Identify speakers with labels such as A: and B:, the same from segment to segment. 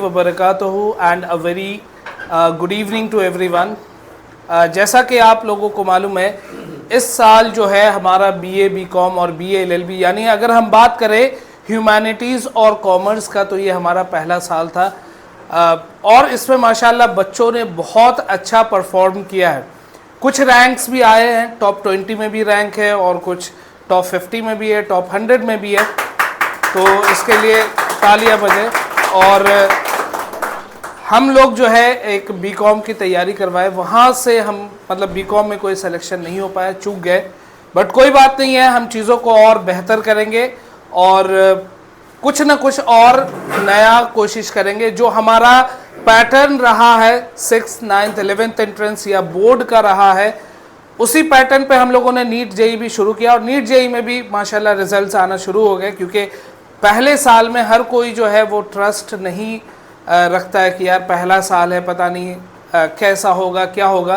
A: वबरकातुहू and a very good evening to everyone. जैसा कि आप लोगों को मालूम है, इस साल जो है हमारा बीए बीकॉम और बीए एलएलबी, यानी अगर हम बात करें ह्यूमैनिटीज़ और कॉमर्स का, तो ये हमारा पहला साल था। और इसमें माशाल्लाह बच्चों ने बहुत अच्छा परफॉर्म किया है। कुछ रैंक्स भी आए हैं, टॉप 20 में भी रैंक है और कुछ टॉप 50 में भी है, टॉप 100 में भी है। तो इसके लिए तालियां बजें। और हम लोग जो है एक बीकॉम की तैयारी करवाए, वहाँ से हम मतलब बीकॉम में कोई सिलेक्शन नहीं हो पाया, चूक गए। बट कोई बात नहीं है, हम चीज़ों को और बेहतर करेंगे और कुछ ना कुछ और नया कोशिश करेंगे। जो हमारा पैटर्न रहा है 6th 9th 11th एंट्रेंस या बोर्ड का रहा है, उसी पैटर्न पे हम लोगों ने नीट जेई भी शुरू किया और नीट जेई में भी माशाल्लाह रिजल्ट्स आना शुरू हो गए। क्योंकि पहले साल में हर कोई जो है वो ट्रस्ट नहीं रखता है कि यार पहला साल है, पता नहीं कैसा होगा क्या होगा।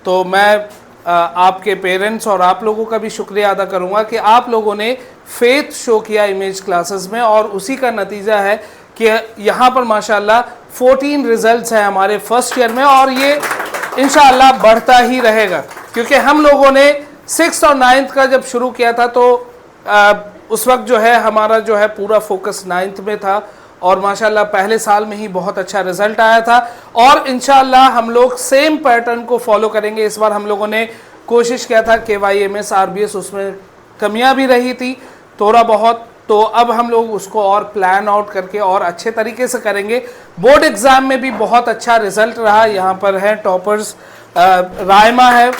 A: तो मैं आपके पेरेंट्स और आप लोगों का भी शुक्रिया अदा करूंगा कि आप लोगों ने फेथ शो किया इमेज क्लासेस में, और उसी का नतीजा है कि यहाँ पर माशाल्लाह 14 रिजल्ट्स हैं हमारे फर्स्ट ईयर में, और ये इंशाअल्लाह बढ़ता ही रहेगा। क्योंकि हम लोगों ने 6th और 9th का जब शुरू किया था तो उस वक्त जो है हमारा जो है पूरा फोकस 9th में था, और माशाल्लाह पहले साल में ही बहुत अच्छा रिजल्ट आया था। और इंशाअल्लाह हम लोग सेम पैटर्न को फॉलो करेंगे। इस बार हम लोगों ने कोशिश किया था KYMS RBS, उसमें कमियां भी रही थी थोड़ा बहुत, तो अब हम लोग उसको और प्लान आउट करके और अच्छे तरीके से करेंगे। बोर्ड एग्ज़ाम में भी बहुत अच्छा रिजल्ट रहा। यहाँ पर है टॉपर्स रायमा है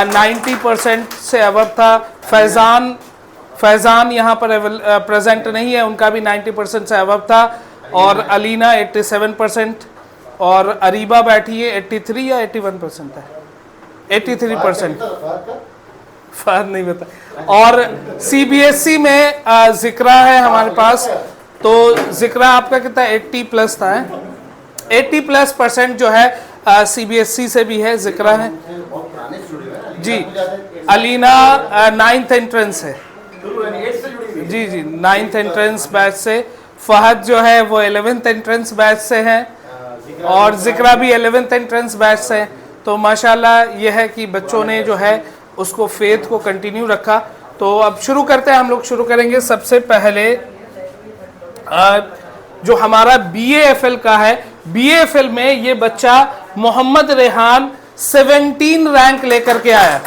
A: 90% से अबव था। फैज़ान यहाँ पर प्रेजेंट नहीं है, उनका भी 90% से अबव था। और अलीना 87%, और अरीबा बैठी है 83 या 81% है, 83%, फर्क नहीं बता। और CBSE में जिक्रा है हमारे पास, तो जिक्रा आपका कितना 80+ था, 80+% जो है CBSE से भी है, जिक्रा है जी। अलीना 9th एंट्रेंस है जी जी, 9th एंट्रेंस बैच से। फहद जो है वो 11th एंट्रेंस बैच से है, और जिक्रा भी 11th एंट्रेंस बैच से है। तो माशाल्लाह ये है कि बच्चों ने जो है उसको फेथ को कंटिन्यू रखा। तो अब शुरू करते हैं, हम लोग शुरू करेंगे सबसे पहले जो हमारा BAFL का है। BAFL में ये बच्चा मोहम्मद रेहान 17 रैंक लेकर के आया।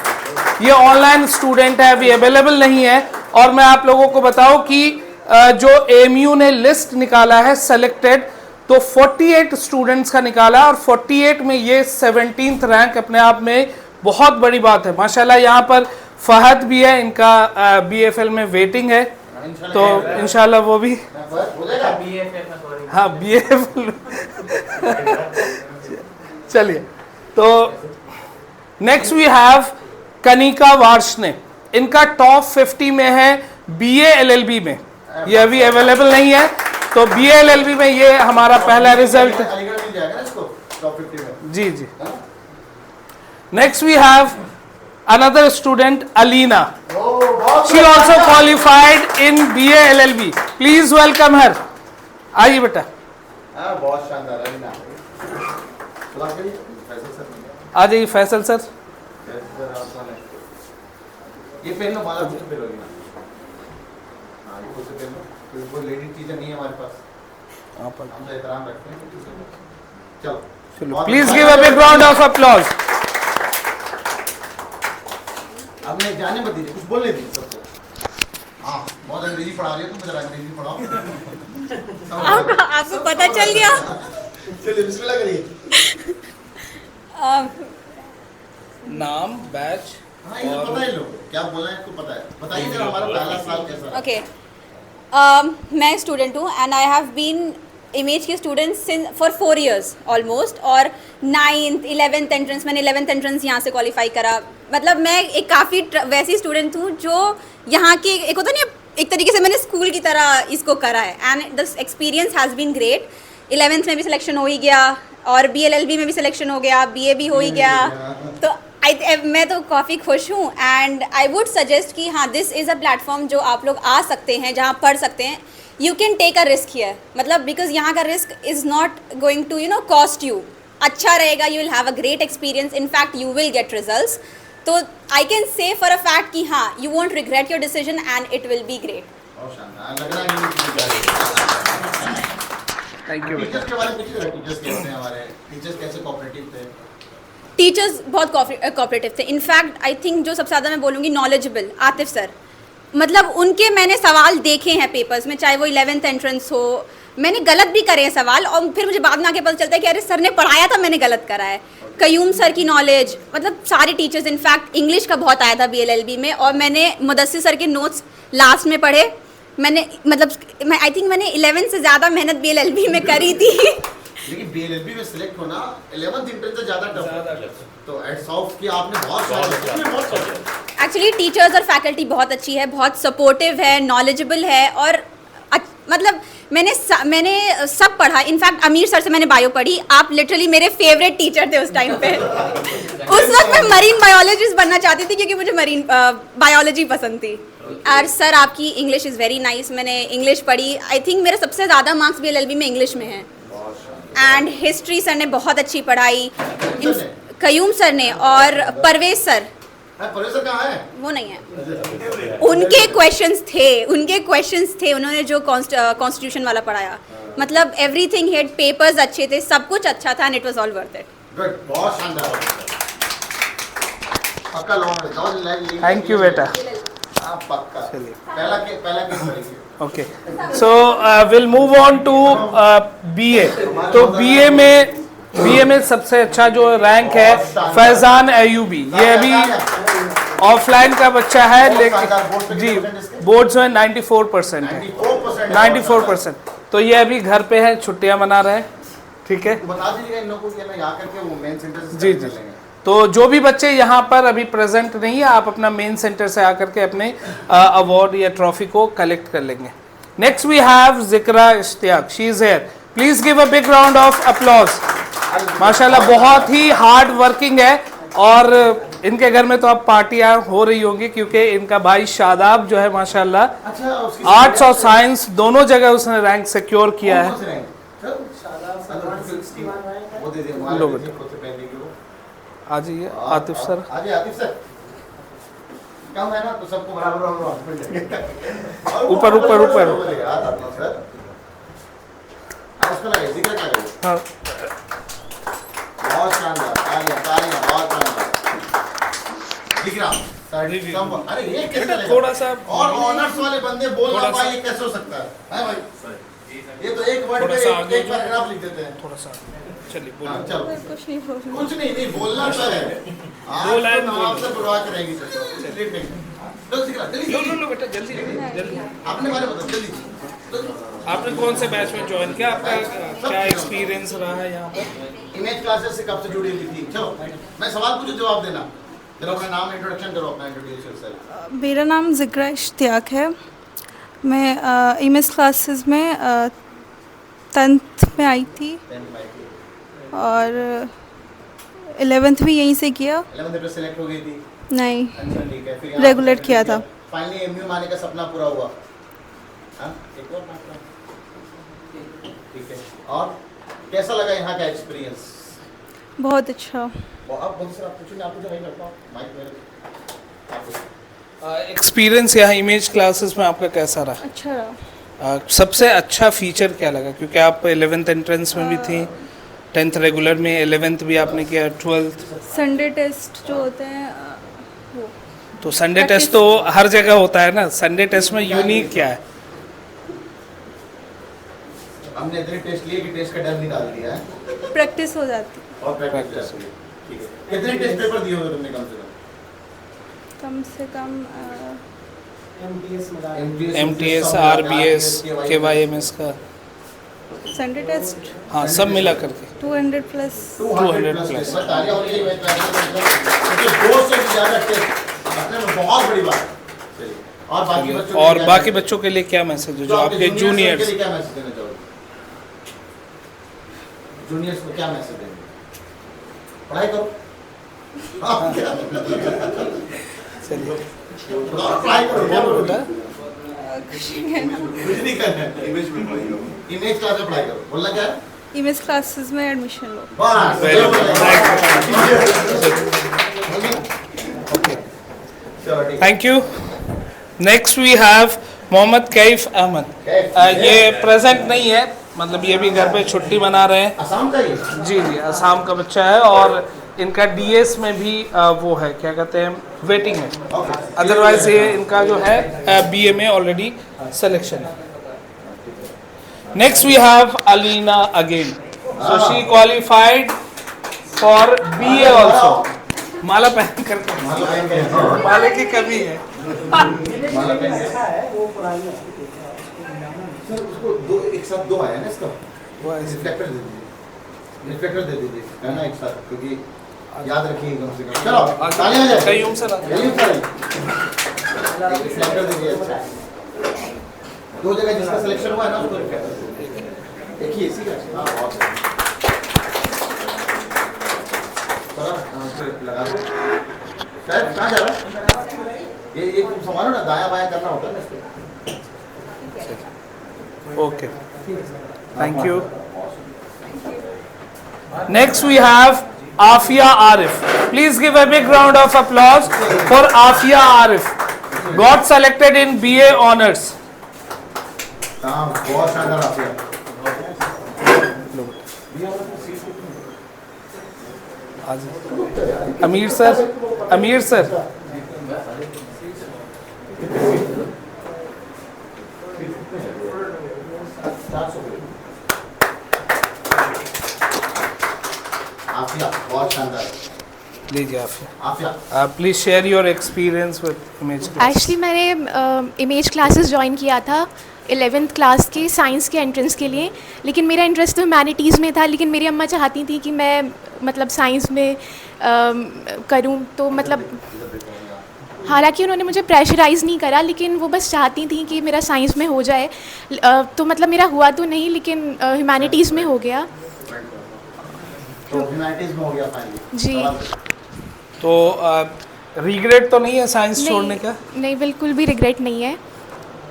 A: ये ऑनलाइन स्टूडेंट है, अभी अवेलेबल नहीं है। और मैं आप लोगों को बताऊं कि जो AMU ने लिस्ट निकाला है सेलेक्टेड, तो 48 स्टूडेंट्स का निकाला, और 48 में ये 17th रैंक अपने आप में बहुत बड़ी बात है माशाल्लाह। यहाँ पर फहद भी है, इनका BAFL में वेटिंग है, तो इंशाल्लाह वो भी हाँ BAFL चलिए। तो नेक्स्ट वी हैव कनिका वार्ष्णे, इनका टॉप 50 में है BA LLB में, ये अभी अवेलेबल नहीं है। तो BA LLB में ये हमारा पहला रिजल्ट जी जी। Next we have another student Alina, she also qualified in BA LLB। Please welcome her. आइए बेटा।
B: बहुत शानदार अलीना।
A: आ जाइए फैसल सर।
B: ये पहन लो, माला खुद पहन लोगी ना। हाँ, ये खुद से पहन लो, क्योंकि कोई लेडी टीचर नहीं है हमारे पास, हम तो एहतराम रखते हैं। चलो
A: please give a big round of applause.
B: अब मैं जाने मत दीजिए, कुछ बोलने दीजिए सबको। हाँ, बहुत अंग्रेजी पढ़ा रही है, तुम जरा अंग्रेजी पढ़ाओ।
C: आपको पता चल गया।
B: चलिए बिस्मिल्लाह करिए।
A: नाम, बैच।
B: हाँ, ये पता है लोग क्या बोला है, आपको पता है। बताइए जरा हमारा पहला साल कैसा रहा।
C: ओके, मैं स्टूडेंट हूँ and I have been image की स्टूडेंट फॉर 4 years ऑलमोस्ट। और 9th 11th एंट्रेंस, मैंने 11th एंट्रेंस यहाँ से क्वालिफाई करा। मतलब मैं एक काफ़ी वैसी स्टूडेंट हूँ जो यहाँ की एक होता नहीं, एक तरीके से मैंने स्कूल की तरह इसको करा है, and the experience has been great. 11th में भी सिलेक्शन हो ही गया, और BLLB में भी सिलेक्शन हो गया, BA भी हो ही गया। तो मैं तो काफ़ी खुश हूँ एंड आई वुड सजेस्ट कि हाँ दिस इज़ अ प्लेटफॉर्म जो आप लोग आ सकते हैं, जहाँ पढ़ सकते हैं. You can take a risk here, मतलब बिकॉज यहाँ का risk is not going to you know cost you. अच्छा रहेगा, you will have a great experience, in fact you will get results. तो I can say for a fact कि हाँ you won't regret your decision and it will be great.
B: बहुत शानदार लग रहा है.
A: थैंक यू बेटा.
B: टीचर्स के बारे में कुछ टीचर्स कैसे हैं हमारे, टीचर्स कैसे कोऑपरेटिव थे?
C: टीचर्स बहुत कोऑपरेटिव थे. इनफैक्ट आई थिंक जो सबसे ज़्यादा मैं बोलूँगी नॉलेजेबल, आतिफ सर. मतलब उनके मैंने सवाल देखे हैं पेपर्स में, चाहे वो 11th एंट्रेंस हो. मैंने गलत भी करे हैं सवाल और फिर मुझे बाद में आके पता चलता है कि अरे सर ने पढ़ाया था, मैंने गलत करा है. कयूम सर की नॉलेज, मतलब सारे टीचर्स. इनफैक्ट इंग्लिश का बहुत आया था BLLB में और मैंने मुदस्सिर सर के नोट्स लास्ट में पढ़े. मैंने मतलब मैं आई थिंक मैंने 11 से ज़्यादा मेहनत BLLB में करी थी.
B: लेकिन BLLB में सिलेक्ट होना 11th एंट्रेंस से ज़्यादा टफ है. तो एट्स ऑफ कि आपने बहुत
C: एक्चुअली टीचर्स और फैकल्टी बहुत अच्छी है, बहुत सपोर्टिव है, नॉलेजेबल है और मतलब मैंने सब पढ़ा. इनफैक्ट अमीर सर से मैंने बायो पढ़ी. आप लिटरली मेरे फेवरेट टीचर थे उस टाइम पे. उस वक्त मैं मरीन बायोलॉजिस्ट बनना चाहती थी क्योंकि मुझे मरीन बायोलॉजी पसंद थी. और सर आपकी इंग्लिश इज़ वेरी नाइस. मैंने इंग्लिश पढ़ी. आई थिंक मेरे सबसे ज़्यादा मार्क्स BLLB में इंग्लिश में हैं. एंड हिस्ट्री सर ने बहुत अच्छी पढ़ाई, कयूम सर ने. और परवेज सर,
B: परवेज सर कहाँ है?
C: वो नहीं है. उनके क्वेश्चंस थे. उन्होंने जो कॉन्स्टिट्यूशन वाला पढ़ाया, मतलब एवरीथिंग हिट. पेपर्स अच्छे थे, सब कुछ अच्छा था and it was all worth it.
B: Good, बहुत शानदार. पक्का लॉन्ग.
A: थैंक यू बेटा.
B: आप पक्का. चलिए पहला केस करेंगे.
A: Okay, so will move on to BA. तो BA में सबसे अच्छा जो रैंक है फैजान अयूबी. ये अभी ऑफलाइन का बच्चा है, लेकिन जी बोर्ड्स में 94% है. 94%. तो ये अभी घर पे है, छुट्टियां मना रहे हैं. ठीक है,
B: बता दीजिएगा इन लोगों को कि यहाँ करके वो मेन सेंटर से
A: जी जी. तो जो भी बच्चे यहाँ पर अभी प्रेजेंट नहीं है, आप अपना मेन सेंटर से आकर के अपने अवार्ड या ट्रॉफी को कलेक्ट कर लेंगे. Next we have Zikra Ishtiaq. She is here. Please give a big round of applause. माशाल्लाह बहुत ही हार्ड वर्किंग है और इनके घर में तो अब पार्टियां हो रही होंगी क्योंकि इनका भाई शादाब जो है माशाल्लाह आर्ट्स और साइंस दोनों जगह उसने रैंक सिक्योर किया है. लो बेटा आ जाइए आतिफ सर.
B: आतिफ सर कम है ना तो सबको बराबर
A: ऊपर ऊपर ऊपर. हाँ
B: बहुत शानदार. तालियां बहुत शानदार. दिख रहा अरे ये कैसे
A: थोड़ा सा
B: और ऑनर्स वाले बंदे बोल ना पाए, ये कैसे हो सकता है भाई? ये तो एक वर्ड पे एक पैराग्राफ लिख देते हैं.
A: थोड़ा सा चलिए
B: हाँ, चलो
C: कुछ नहीं
B: बोलना तो है.
A: दो लाइन
B: आपसे बुलवा के रहेंगी.
A: लो बेटा जल्दी जल्दी.
B: आपने बारे बताओ जल्दी.
A: आपने कौन से बैच में ज्वाइन किया, आपका क्या एक्सपीरियंस रहा है यहाँ पर?
B: इमेज क्लासेस से कब से जुड़ी हुई थी? चलो मैं सवाल पूछूं, जवाब देना. चलो अपना नाम इंट्रोडक्शन करो, अपना इंट्रोड्यूस योरसेल्फ.
D: मेरा नाम जिक्रा इश्तियाक है. मैं इमेज क्लासेस में 10th में आई थी और 11th भी यहीं से किया.
B: 11th में सिलेक्ट हो गई थी?
D: नहीं,
B: अच्छा ठीक है. फिर
D: रेगुलर किया था.
B: फाइनली MU आने का सपना पूरा हुआ. हाँ एक और बात. ठीक है. और कैसा लगा यहाँ का एक्सपीरियंस?
D: बहुत अच्छा.
B: वो आप बहुत सारा पूछेंगे, आपको जो नहीं करता माइक मेरे आपको
A: एक्सपीरियंस यहाँ इमेज क्लासेस में आपका कैसा रहा?
D: अच्छा रहा.
A: सबसे अच्छा फीचर क्या लगा, क्योंकि आप 11th एंट्रेंस में भी थी, 10th रेगुलर में, 11th भी आपने किया, 12th
D: संडे टेस्ट जो होते हैं वो.
A: तो संडे टेस्ट तो हर जगह होता है ना. संडे टेस्ट में यूनिक क्या है?
B: हमने इतने टेस्ट लिए कि टेस्ट का डर निकाल दिया है.
D: प्रैक्टिस हो जाती.
B: और प्रैक्टिस. ठीक है. कितने टेस्ट पेपर दिए होंगे तुमने कम से कम?
A: MTS RBS KYMS का
D: संडे टेस्ट
A: हाँ सब मिला करके
D: 200 प्लस.
A: 200 प्लस.
B: तालियां हो रही है क्योंकि 200 से ज़्यादा टेस्ट अपने में बहुत बड़ी बात.
A: और बाकी बच्चों के लिए क्या मैसेज है जो आपके जूनियर्स?
B: के लिए क्या मैसेज देना चाहोगे? जूनियर्स को क्या मैसेज देंगे? पढ़ाई करो.
A: चलिए
B: अप्लाई करो, क्या
A: बोलो
B: बोलो
A: बेटा।
B: कुछ नहीं करना है, इमेज क्लास अप्लाई करो, बोलना क्या है?
D: इमेज क्लासेस में एडमिशन लो।
B: बस
A: Very good.
B: चलो ठीक है।
A: Thank you. Next we have Mohammad Kaif Ahmed. ये प्रेजेंट नहीं है, मतलब ये भी घर पे छुट्टी मना रहे हैं।
B: असम का ही
A: जी जी, असम का बच्चा है और इनका डीएस में भी वो है, क्या कहते हैं, वेटिंग है। अदरवाइज ये इनका जो है बीए में ऑलरेडी सिलेक्शन है। Next we have Alina again, so she qualified for BA also. माला पहन कर माले की कमी है।
B: सर उसको दो एक साथ दो आया ना इसका,
A: वो ऐसे-
B: रिफ्लेक्टर दे दीजिए, रिफ्लेक्टर दे दीजिए है ना एक साथ, क्योंकि याद रखिए कम से कम। चलो तालियां हो जाए।
A: कईयूम सर आते हैं।
B: कईयूम सर रिफ्लेक्टर दीजिए। अच्छा दो जगह जिसका सिलेक्शन हुआ है ना उसको रिफ्लेक्टर दीजिए। एक ही इसी का। हाँ बहुत है। थोड़ा फिर लगा दो। शायद कहाँ जा रहा है? ये तुम संभालो ना, दायां बायां करना होता है ना इसको।
A: Okay, thank you. Next we have Afiya Arif. Please give a big round of applause for Afiya Arif. Got selected in BA honours.
B: हाँ बहुत शानदार आप है।
A: अमीर सर, अमीर सर,
B: आफिया बहुत शानदार।
A: लीजिए Afiya.
B: Afiya
A: please share your experience with image class.
E: Actually मैंने इमेज क्लासेस ज्वाइन किया था 11th क्लास के साइंस के एंट्रेंस के लिए, लेकिन मेरा इंटरेस्ट तो ह्यूमैनिटीज़ में था, लेकिन मेरी अम्मा चाहती थी कि मैं मतलब साइंस में करूं, तो मतलब हालांकि उन्होंने मुझे प्रेशराइज़ नहीं करा, लेकिन वो बस चाहती थी कि मेरा साइंस में हो जाए। तो मतलब मेरा हुआ तो नहीं, लेकिन ह्यूमैनिटीज़ में हो गया।
B: तो ह्यूमैनिटीज में हो गया फाइनली
E: जी।
A: तो रिग्रेट तो नहीं है साइंस छोड़ने का?
E: नहीं, बिल्कुल भी रिग्रेट नहीं है।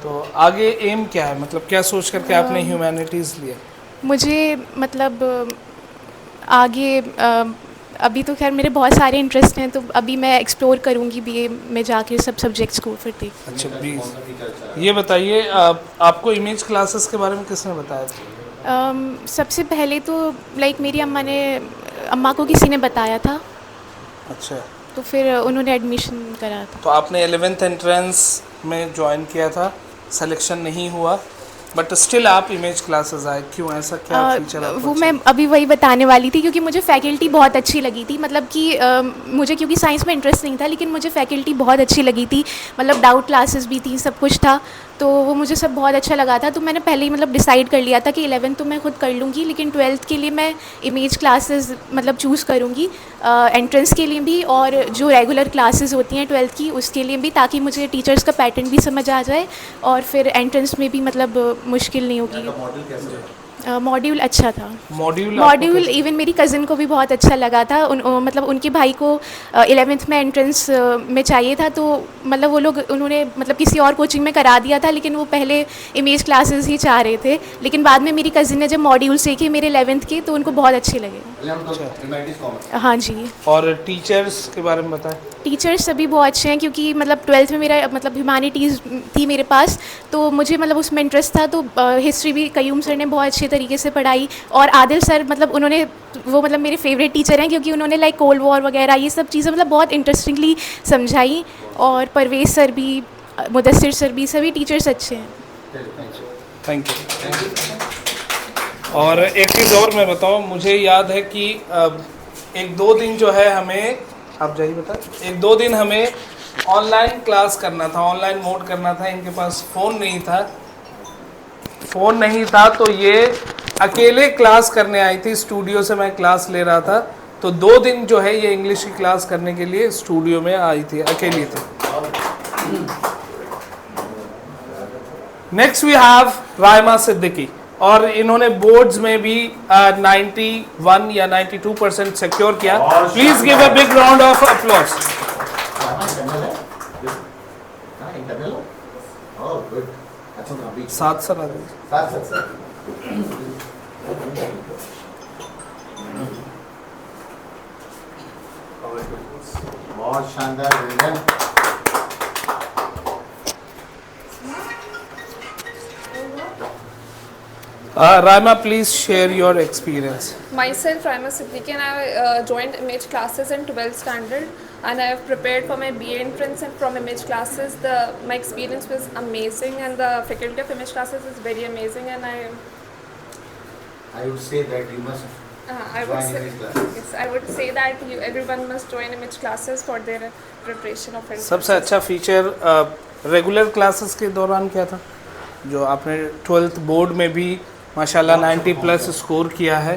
A: तो आगे एम क्या है, मतलब क्या सोच करके आपने ह्यूमैनिटीज़ लिया?
E: मुझे मतलब आगे अभी तो खैर मेरे बहुत सारे इंटरेस्ट हैं, तो अभी मैं एक्सप्लोर करूँगी बीए में जाके सब सब्जेक्ट्स को फिर देख।
A: अच्छा प्लीज़ ये बताइए, आपको इमेज क्लासेस के बारे में किसने बताया था?
E: सबसे पहले तो लाइक मेरी अम्मा को किसी ने बताया था,
A: अच्छा,
E: तो फिर उन्होंने एडमिशन करा था।
A: तो आपने 11th एंट्रेंस में ज्वाइन किया था, सिलेक्शन नहीं हुआ, बट स्टिल आप इमेज क्लासेस आए, क्यों, ऐसा क्या फीचर आपको
E: वो
A: अच्छा
E: मैं अभी वही बताने वाली थी, क्योंकि मुझे फैकल्टी बहुत अच्छी लगी थी। मतलब कि मुझे क्योंकि साइंस में इंटरेस्ट नहीं था, लेकिन मुझे फैकल्टी बहुत अच्छी लगी थी। मतलब डाउट क्लासेस भी थी, सब कुछ था, तो वो मुझे सब बहुत अच्छा लगा था। तो मैंने पहले ही मतलब डिसाइड कर लिया था कि 11th तो मैं खुद कर लूँगी, लेकिन 12th के लिए मैं इमेज क्लासेस मतलब चूज़ करूँगी, एंट्रेंस के लिए भी और जो रेगुलर क्लासेस होती हैं 12th की उसके लिए भी, ताकि मुझे टीचर्स का पैटर्न भी समझ आ जाए और फिर एंट्रेंस में भी मतलब मुश्किल नहीं होगी।
B: मॉडल कैसे है?
E: मॉड्यूल अच्छा था।
A: मॉड्यूल
E: इवन मेरी कज़न को भी बहुत अच्छा लगा था। मतलब उनके भाई को 11th में एंट्रेंस में चाहिए था, तो मतलब वो लोग उन्होंने मतलब किसी और कोचिंग में करा दिया था, लेकिन वो पहले इमेज क्लासेस ही चाह रहे थे। लेकिन बाद में मेरी कज़न ने जब मॉड्यूल सीखे मेरे 11th के, तो उनको बहुत अच्छे लगे।
B: Humanities commerce.
E: हाँ जी।
A: और टीचर्स के बारे में बताएं।
E: टीचर्स सभी बहुत अच्छे हैं, क्योंकि मतलब 12th में मेरा मतलब ह्यूमैनिटीज़ थी मेरे पास, तो मुझे मतलब उसमें इंटरेस्ट था। तो हिस्ट्री भी कयूम सर ने बहुत अच्छे तरीके से पढ़ाई, और आदिल सर मतलब उन्होंने वो मतलब मेरे फेवरेट टीचर हैं, क्योंकि उन्होंने लाइक कोल्ड वॉर वगैरह ये सब चीज़ें मतलब बहुत इंटरेस्टिंगली समझाई। और परवेज़ सर भी, मुदस्सिर सर भी, सभी टीचर्स अच्छे हैं।
A: Thank you. और एक चीज़ और मैं बताऊँ, मुझे याद है कि 1-2 दिन जो है हमें, आप जाइए बता, 1-2 दिन हमें ऑनलाइन क्लास करना था, ऑनलाइन मोड करना था। इनके पास फ़ोन नहीं था, तो ये अकेले क्लास करने आई थी। स्टूडियो से मैं क्लास ले रहा था, तो 2 दिन जो है ये इंग्लिश की क्लास करने के लिए स्टूडियो में आई थी, अकेली थी। Next we have Raima Siddiqui. और इन्होंने बोर्ड्स में भी 91 या 92% सिक्योर किया। Please give a big round of applause. साथ सर आ
B: बहुत शानदार।
A: Raima, please share your experience.
F: Myself, Raima Siddiqui, and I joined image classes in 12th standard, and I have prepared for my BA entrance and from image classes. My experience was amazing, and the faculty of image classes is very amazing, and
B: I would say that you must
F: I would
B: join
F: say,
B: image classes.
F: yes, I would say that everyone must join image classes for their preparation of entrance.
A: सबसे अच्छा feature regular classes के दौरान क्या था, जो आपने 12th board में भी माशाल्लाह 90 प्लस स्कोर किया है?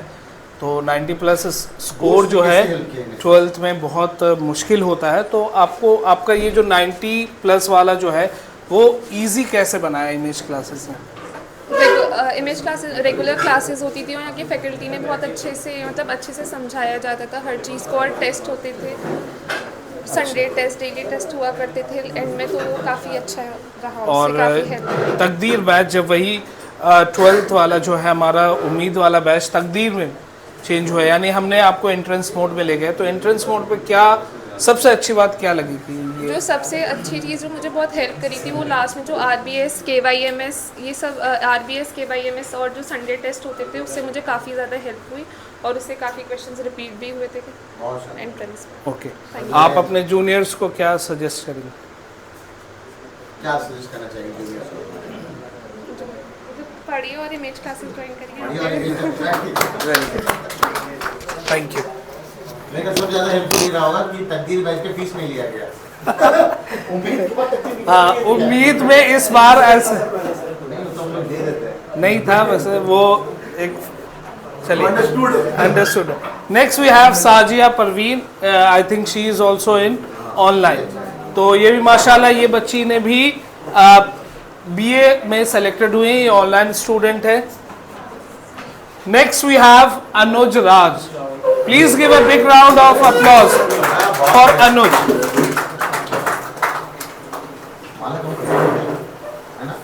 A: तो 90 प्लस स्कोर जो है 12th में बहुत मुश्किल होता है, तो आपको आपका ये जो 90 प्लस वाला जो है वो इजी कैसे बनाया इमेज क्लासेस में?
F: इमेज क्लासेस रेगुलर क्लासेस होती थी और यहाँ की फैकल्टी ने बहुत अच्छे से मतलब अच्छे से समझाया जाता था हर चीज़ को, और टेस्ट होते थे, संडे टेस्ट, डेली टेस्ट हुआ करते थे एंड में, तो वो काफ़ी अच्छा रहा।
A: और
F: काफ़ी हेल्प।
A: तकदीर बैच जब वही 12th वाला जो है हमारा उम्मीद वाला बैच तकदीर में चेंज हुआ, यानी हमने आपको एंट्रेंस मोड में ले गए, तो एंट्रेंस मोड पे क्या सबसे अच्छी बात क्या लगी कि ये
F: जो सबसे अच्छी चीज़ जो मुझे बहुत हेल्प करी थी वो लास्ट में जो RBS KYMS ये सब RBS KYMS और जो संडे टेस्ट होते थे उससे मुझे काफ़ी ज़्यादा हेल्प हुई और उससे काफ़ी क्वेश्चंस रिपीट भी हुए थे एंट्रेंस में।
A: ओके, आप अपने जूनियर्स को क्या सजेस्ट करेंगे?
B: क्या सजेस्ट करना चाहिए juniors को?
F: पढ़िए और इमेज क्लासेस ज्वाइन
B: बढ़िया वाली
F: करिए।
B: चीज़ है।
A: Thank you.
B: लेकिन सबसे ज़्यादा हेल्पफुल ये रहा होगा कि तकदीर बैच पे फीस नहीं लिया गया।
A: हाँ, उम्मीद में इस बार ऐसे
B: नहीं तो हम लोग दे देते हैं।
A: नहीं था, वैसे वो एक चलिए understood. Next we have Sajiya Parveen, I think she is also in online. तो ये भी माशाल्लाह ये बच्ची ने भी BA में सेलेक्टेड हुई, ये ऑनलाइन स्टूडेंट है। Next we have Anuj Raj, please give a big round of applause for Anuj.
B: माला कौन है ना?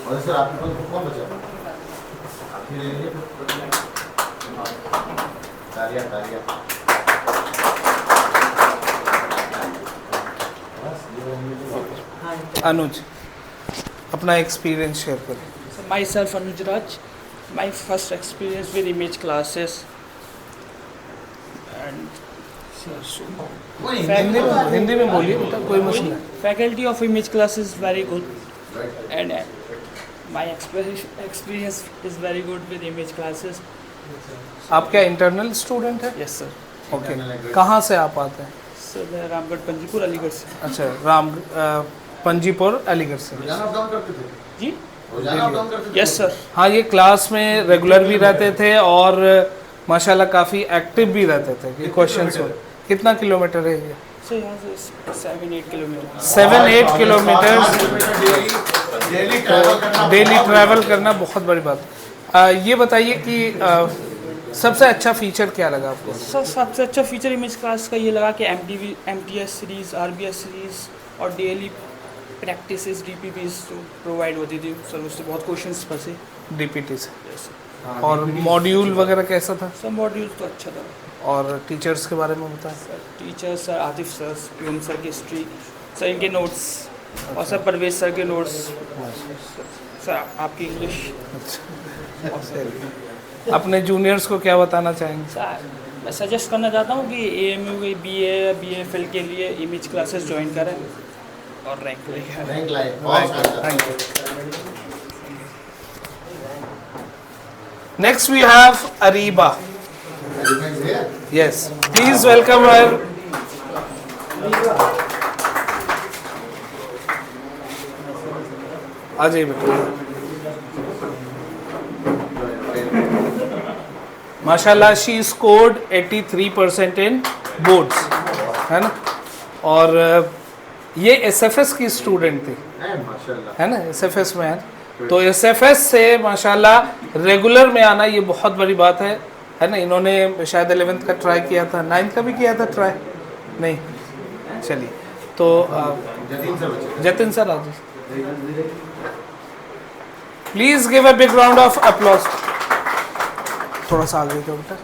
B: और सर आपके पास कौन बचा? आप ही ले लीजिए। तालियां तालियां।
A: अनुज अपना एक्सपीरियंस शेयर करें।
G: Myself Anuj Raj. My first experience with image classes and
B: वो
A: हिंदी में बोलिए बेटा, कोई मसला नहीं।
G: faculty of image classes very good and my experience is very good with image classes.
A: आप क्या इंटरनल स्टूडेंट है?
G: Yes sir.
A: ओके, कहाँ से आप आते हैं?
G: So मैं रामगढ़ पंजीपुर अलीगढ़ से।
A: अच्छा, पंजीपुर अलीगढ़ से।
B: रोजाना अप डाउन करते थे?
G: जी
B: रोजाना अप डाउन करते थे?
G: Yes sir.
A: हाँ, ये क्लास में रेगुलर भी रहते थे और माशाल्लाह काफ़ी एक्टिव भी रहते थे कि क्वेश्चंस हो। कितना किलोमीटर है ये?
G: So यहाँ से 7-8 किलोमीटर।
A: 7-8 किलोमीटर
B: डेली ट्रैवल करना
A: डेली ट्रैवल करना बहुत बड़ी बात। ये बताइए कि सबसे अच्छा फीचर क्या लगा आपको?
G: सर सबसे अच्छा फीचर इमेज क्लास का ये लगा कि MTS सीरीज़, RBS सीरीज़ और डेली प्रैक्टिसेस DPPs जो प्रोवाइड होती थी सर, उससे बहुत क्वेश्चंस फंसे।
A: DPT से। और मॉड्यूल वगैरह कैसा था?
G: सब मॉड्यूल तो अच्छा था।
A: और टीचर्स के बारे में बताएं।
G: Sir teacher sir Atif sir, यूम सर की हिस्ट्री, सर इनके नोट्स और सर परवेज सर के नोट्स, सर आपकी इंग्लिश।
A: अपने जूनियर्स को क्या बताना चाहेंगे?
G: सर मैं सजेस्ट करना चाहता हूँ कि AMU के BA के लिए इमेज क्लासेस ज्वाइन करें और रैंक लेकर।
B: रैंक लाए। बहुत अच्छा।
A: Thank you. Next we have Areeba. Yes, please welcome her. आ जाइए बेटा। माशाल्लाह शी स्कोर्ड 83% इन बोर्ड्स, है ना? और ये SFS की स्टूडेंट थी,
B: माशाल्लाह।
A: है ना? SFS में है। तो एसएफएस से माशाल्लाह रेगुलर में आना ये बहुत बड़ी बात है ना। इन्होंने शायद 11th का ट्राई किया था, 9th का भी किया था ट्राई, नहीं चलिए। तो जतिन सर आज please give a big round of applause. थोड़ा सा आगे जाओ बेटा।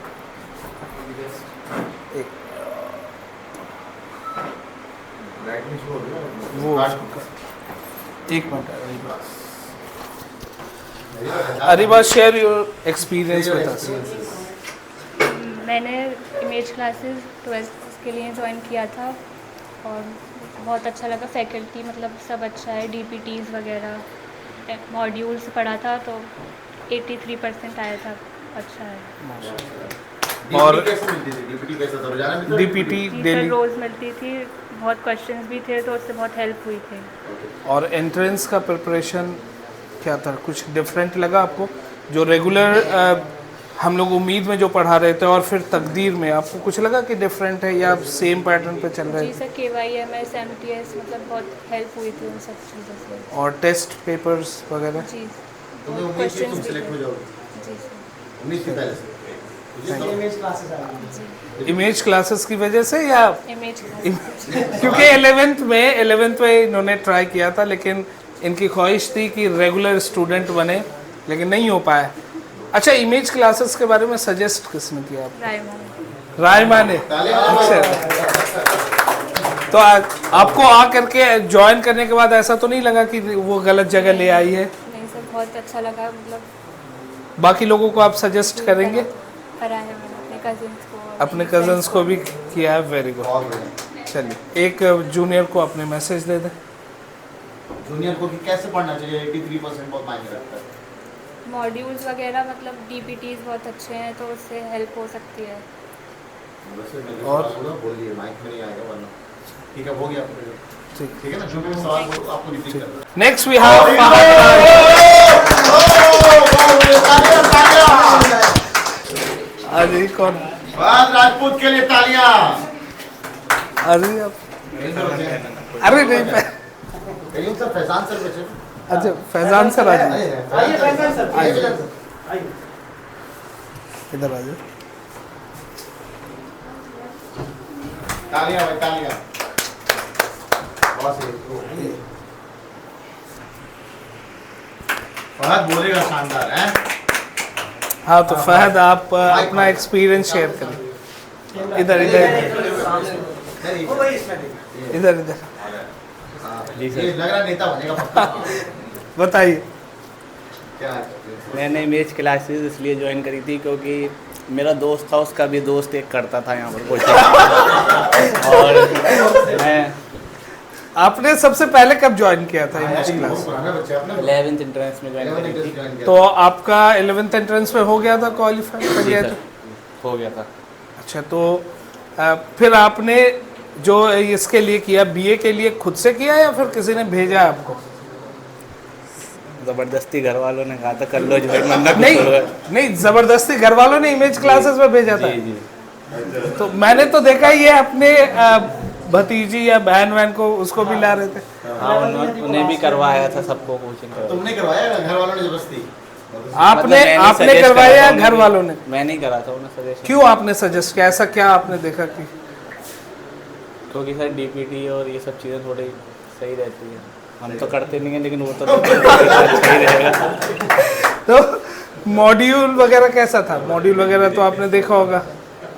A: वो एक minute Ariba, share your experience with us.
H: मैंने इमेज क्लासेस 12th के लिए ज्वाइन किया था और बहुत अच्छा लगा। फैकल्टी मतलब सब अच्छा है, डीपीटीज़ वगैरह मॉड्यूल्स पढ़ा था तो 83% आया था। अच्छा है।
A: और
B: डीपीटी कैसा था? रोजाना मिलता था?
A: डीपीटी
H: जी सर,
A: डेली
H: रोज़ मिलती थी, बहुत क्वेश्चंस भी थे तो उससे बहुत हेल्प हुई थी।
A: और एंट्रेंस का प्रिपरेशन क्या था? कुछ डिफरेंट लगा आपको जो रेगुलर हम लोग उम्मीद में जो पढ़ा रहे थे, और फिर तकदीर में आपको कुछ लगा कि डिफरेंट है या सेम पैटर्न पे चल रहे
H: जी
A: हैं?
H: सर, KYMS MTS मतलब बहुत हेल्प हुई थी उन सब चीज़ों से।
A: और टेस्ट पेपर्स वगैरह?
H: जी
B: तुम्हें उम्मीद थी
H: क्वेश्चंस
B: तुम
H: भी
B: सिलेक्ट हो
H: थे।
B: जाओगे?
H: जी सर।
B: उम्मीद थी पहले से?
A: इमेज क्लासेस की वजह से या
H: इमेज
A: क्योंकि 11th में इन्होंने ट्राई किया था, लेकिन इनकी ख्वाहिश थी कि रेगुलर स्टूडेंट बने, लेकिन नहीं हो पाया। अच्छा, इमेज क्लासेस के बारे में सजेस्ट किसने किया आपको? रायमा ने। अच्छा, तो आपको आ करके ज्वाइन करने के बाद ऐसा तो नहीं लगा कि वो गलत जगह ले आई है?
H: नहीं सर, बहुत अच्छा लगा। मतलब
A: बाकी लोगों को आप सजेस्ट करेंगे?
H: करा है मैंने अपने कजिन्स को,
A: अपने कजन्स को भी किया है, वेरी गुड। चलिए, एक जूनियर को अपने मैसेज दे दें।
B: जूनियर को कि कैसे पढ़ना चाहिए? 83% बहुत मायने रखता है।
H: मॉड्यूल्स वगैरह मतलब डीपीटीज़ बहुत अच्छे हैं तो उससे हेल्प हो सकती है।
B: वैसे मैं जो
A: और?
B: सवाल बोला बोलिए, माइक में नहीं आएगा वरना। ठीक है, हो गया आपको?
A: ठीक
B: ठीक है ना? जो भी मैं सवाल बोलूँ आपको रिपीट करना है।
A: नेक्स्ट वी हैव अरे कौन?
B: फहद राजपूत के लिए तालियां।
A: अरे आप अरे नहीं
B: कहीं सर फैजान सर बचे।
A: अच्छा, फैजान सर आ जाइए,
B: आइए फैजान सर, आइए
A: इधर आ जाओ।
B: तालियां भाई, तालियां। बहुत सही। फहद बोलेगा शानदार है।
A: हाँ, तो फहद आप अपना एक्सपीरियंस शेयर करें। इधर इधर इधर इधर
B: ये लग रहा नेता बनेगा पक्का।
A: बताइए।
B: क्या है?
I: मैंने इमेज क्लासेस इसलिए ज्वाइन करी थी क्योंकि मेरा दोस्त था, उसका भी दोस्त एक करता था यहाँ पर कोचिंग। और मैं
A: आपने सबसे पहले कब ज्वाइन किया था इमेज क्लास?
I: 11th एंट्रेंस में ज्वाइन करी थी।
A: तो आपका 11th एंट्रेंस में हो गया था, क्वालिफाई कर
I: जी
A: गया
I: सर,
A: था?
I: हो गया था।
A: अच्छा, तो फिर आपने जो इसके लिए किया, बीए के लिए खुद से किया या फिर किसी ने भेजा आपको?
I: ज़बरदस्ती घर वालों ने कहा था कर लो ज्वाइन, वरना कुछ
A: नहीं
I: होगा।
A: नहीं, जबरदस्ती घर वालों ने इमेज क्लासेस में भेजा था?
I: जी जी।
A: तो मैंने तो देखा ये अपने भतीजी या बहन वहन को उसको भी ला रहे थे।
I: हाँ, उन्हें भी करवाया था, सबको कोचिंग
B: तुमने करवाया घर वालों ने जबरदस्ती?
A: आपने करवाया या घर वालों ने?
I: मैं नहीं करा था, उन्हें सजेस्ट।
A: क्यों आपने सजेस्ट किया? ऐसा क्या आपने देखा कि?
I: क्योंकि सर डीपीटी और ये सब चीज़ें थोड़ी सही रहती है। हम तो करते नहीं हैं, लेकिन वो तो सही रहेगा।
A: तो मॉड्यूल वगैरह कैसा था? मॉड्यूल वगैरह तो आपने देखा होगा।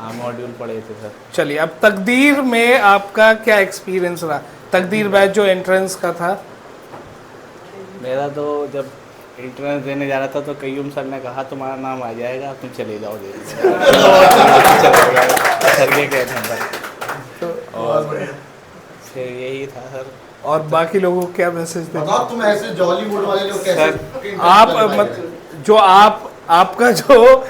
I: हाँ, मॉड्यूल पढ़े थे सर।
A: चलिए, अब तकदीर में आपका क्या एक्सपीरियंस रहा? तकदीर बैच जो एंट्रेंस का था।
I: मेरा तो जब एंट्रेंस देने जा रहा था तो कयूम सर ने कहा तुम्हारा नाम आ जाएगा, तुम चले जाओगे। सर के कहने पर, और फिर यही था सर।
A: और बाकी लोगों को क्या मैसेज दें?
B: बताओ, तुम ऐसे जॉली मूड वाले लोग कैसे?
A: आप जो आपका जो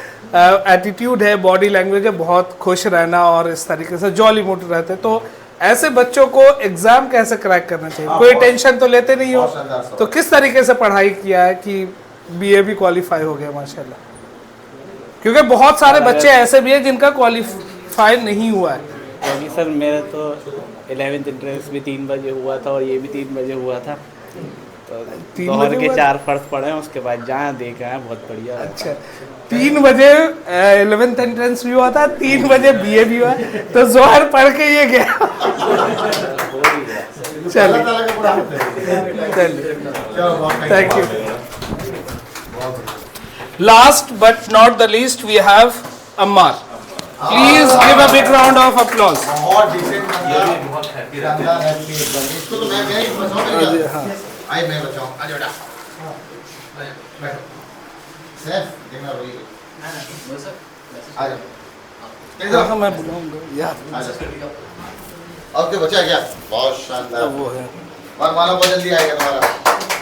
A: एटीट्यूड है, बॉडी लैंग्वेज है, बहुत खुश रहना और इस तरीके से जॉली मूड रहते, तो ऐसे बच्चों को एग्जाम कैसे क्रैक करना चाहिए? कोई टेंशन तो लेते नहीं हो? तो किस तरीके से पढ़ाई किया है कि बीए भी क्वालिफाई हो गया माशाल्लाह? क्योंकि बहुत सारे बच्चे ऐसे भी हैं जिनका क्वालिफाई नहीं हुआ है।
I: क्योंकि सर मेरा तो 11th एंट्रेंस भी 3 बजे हुआ था और ये भी 3 बजे हुआ था, तो
A: 3
I: दोहर
A: बजे
I: के
A: हुआ?
I: 4 फर्ज पढ़े हैं, उसके बाद जहाँ देखा है बहुत बढ़िया रहता
A: अच्छा
I: है।
A: 3 बजे 11th एंट्रेंस भी हुआ था, 3 बजे बीए भी हुआ, तो जोहर पढ़ के ये गया। चलिए
B: अल्लाह ताला का बड़ा हाथ है।
A: चलिए,
B: चलो बहुत
A: thank you. Last but not the least, we have Ammar. Please give a big round of applause.
B: बहुत डिसेंट बंदा, बहुत हैप्पी रहता है एकदम। इसको तो मैं ही बचाऊंगा।
A: हाँ।
B: आई मैं बचाऊं। आ जाओ बेटा। बैठो। सैफ देखना रोई। आ जाओ। इधर
A: हाँ, मैं बुलाऊंगा यार।
B: आ जाओ। अब तो बचा क्या? बहुत शानदार।
A: वो है
B: और माला बहुत जल्दी आएगा तुम्हारा।